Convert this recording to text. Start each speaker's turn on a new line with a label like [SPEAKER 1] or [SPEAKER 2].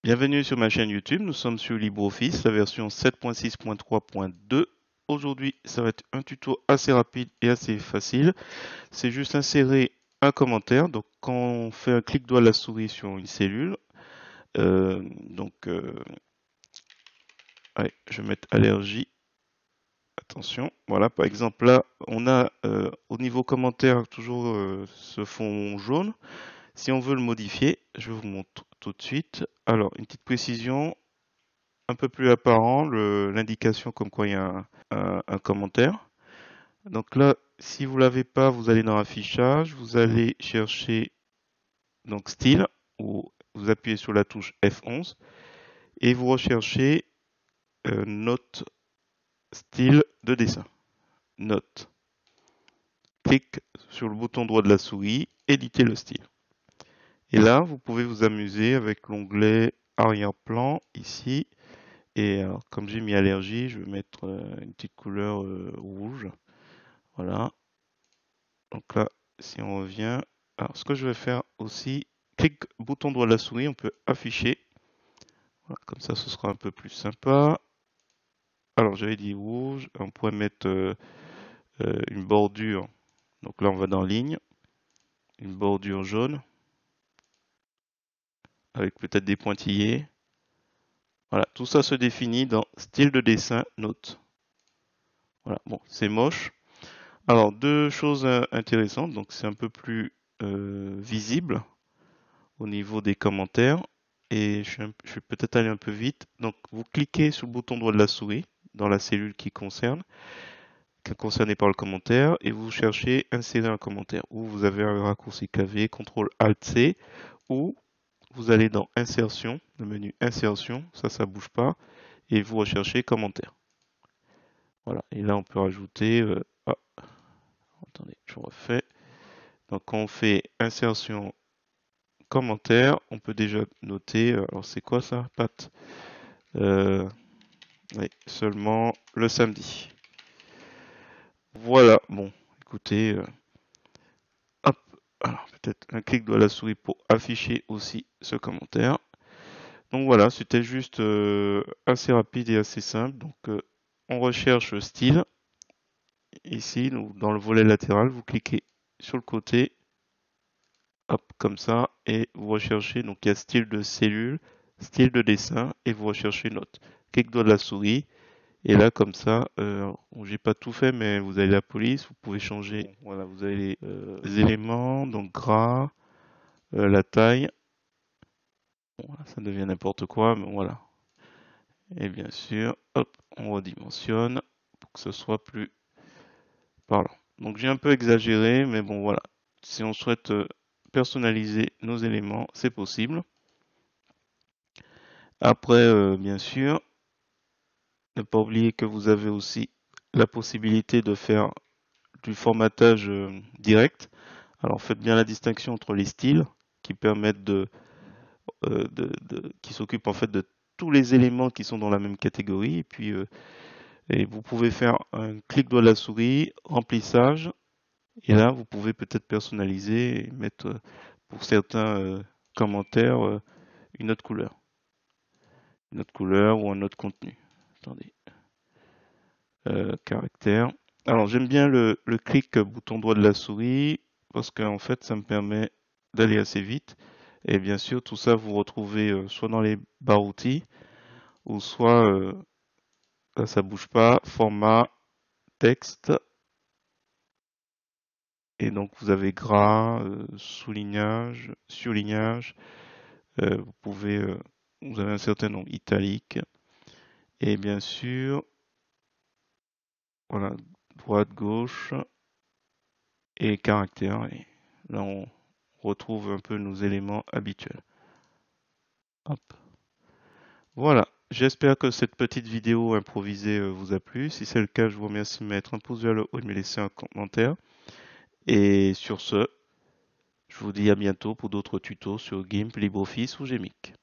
[SPEAKER 1] Bienvenue sur ma chaîne YouTube, nous sommes sur LibreOffice, la version 7.6.3.2. Aujourd'hui, ça va être un tuto assez rapide et assez facile. C'est juste insérer un commentaire. Donc, quand on fait un clic droit de la souris sur une cellule, allez, je vais mettre allergie. Attention, voilà, par exemple là, on a au niveau commentaire toujours ce fond jaune. Si on veut le modifier, je vous montre tout de suite. Alors, une petite précision, un peu plus apparent, l'indication comme quoi il y a un commentaire. Donc là, si vous l'avez pas, vous allez dans affichage, vous allez chercher donc style, ou vous appuyez sur la touche F11 et vous recherchez note style de dessin. Note. Clique sur le bouton droit de la souris, éditer le style. Et là, vous pouvez vous amuser avec l'onglet arrière-plan ici. Et alors, comme j'ai mis allergie, je vais mettre une petite couleur rouge. Voilà. Donc là, si on revient, alors ce que je vais faire aussi, clic bouton droit de la souris, on peut afficher. Voilà, comme ça, ce sera un peu plus sympa. Alors j'avais dit rouge, on pourrait mettre une bordure. Donc là, on va dans ligne, une bordure jaune avec peut-être des pointillés. Voilà, tout ça se définit dans style de dessin, note. Voilà, bon, c'est moche. Alors, deux choses intéressantes. Donc, c'est un peu plus visible au niveau des commentaires. Et je vais peut-être aller un peu vite. Donc, vous cliquez sur le bouton droit de la souris dans la cellule qui est concernée par le commentaire, et vous cherchez insérer un commentaire. Ou vous avez un raccourci clavier, CTRL ALT C, ou vous allez dans Insertion, le menu Insertion, ça bouge pas, et vous recherchez commentaire. Voilà. Et là, on peut rajouter. Attendez, je refais. Donc, quand on fait Insertion commentaire, on peut déjà noter, alors c'est quoi ça, Pat? Oui, seulement le samedi. Voilà, bon, écoutez, hop, alors peut-être un clic de la souris pour afficher aussi ce commentaire. Donc voilà, c'était juste assez rapide et assez simple. Donc on recherche style. Ici, dans le volet latéral, vous cliquez sur le côté, hop, comme ça, et vous recherchez, donc il y a style de cellule, style de dessin, et vous recherchez note. Clic droit de la souris, et là, comme ça, j'ai pas tout fait, mais vous avez la police, vous pouvez changer. Bon, voilà, vous avez les éléments, donc gras, la taille. Bon, là, ça devient n'importe quoi, mais voilà. Et bien sûr, hop, on redimensionne pour que ce soit plus parlant. Donc j'ai un peu exagéré, mais bon, voilà. Si on souhaite personnaliser nos éléments, c'est possible. Après, bien sûr, ne pas oublier que vous avez aussi la possibilité de faire du formatage direct. Alors faites bien la distinction entre les styles qui permettent qui s'occupent en fait de tous les éléments qui sont dans la même catégorie. Et puis et vous pouvez faire un clic droit de la souris, remplissage, et là vous pouvez peut-être personnaliser et mettre pour certains commentaires une autre couleur ou un autre contenu. Attendez, caractère. Alors j'aime bien le clic bouton droit de la souris parce qu'en fait ça me permet d'aller assez vite. Et bien sûr tout ça vous retrouvez soit dans les barres outils ou soit là ça bouge pas, format, texte, et donc vous avez gras, soulignage, surlignage, vous pouvez vous avez un certain nombre italique, et bien sûr voilà, droite, gauche et caractère. Et là on retrouve un peu nos éléments habituels. Hop. Voilà, j'espère que cette petite vidéo improvisée vous a plu. Si c'est le cas, je vous remercie de mettre un pouce vers le haut et de me laisser un commentaire. Et sur ce, je vous dis à bientôt pour d'autres tutos sur GIMP, LibreOffice ou Gmic.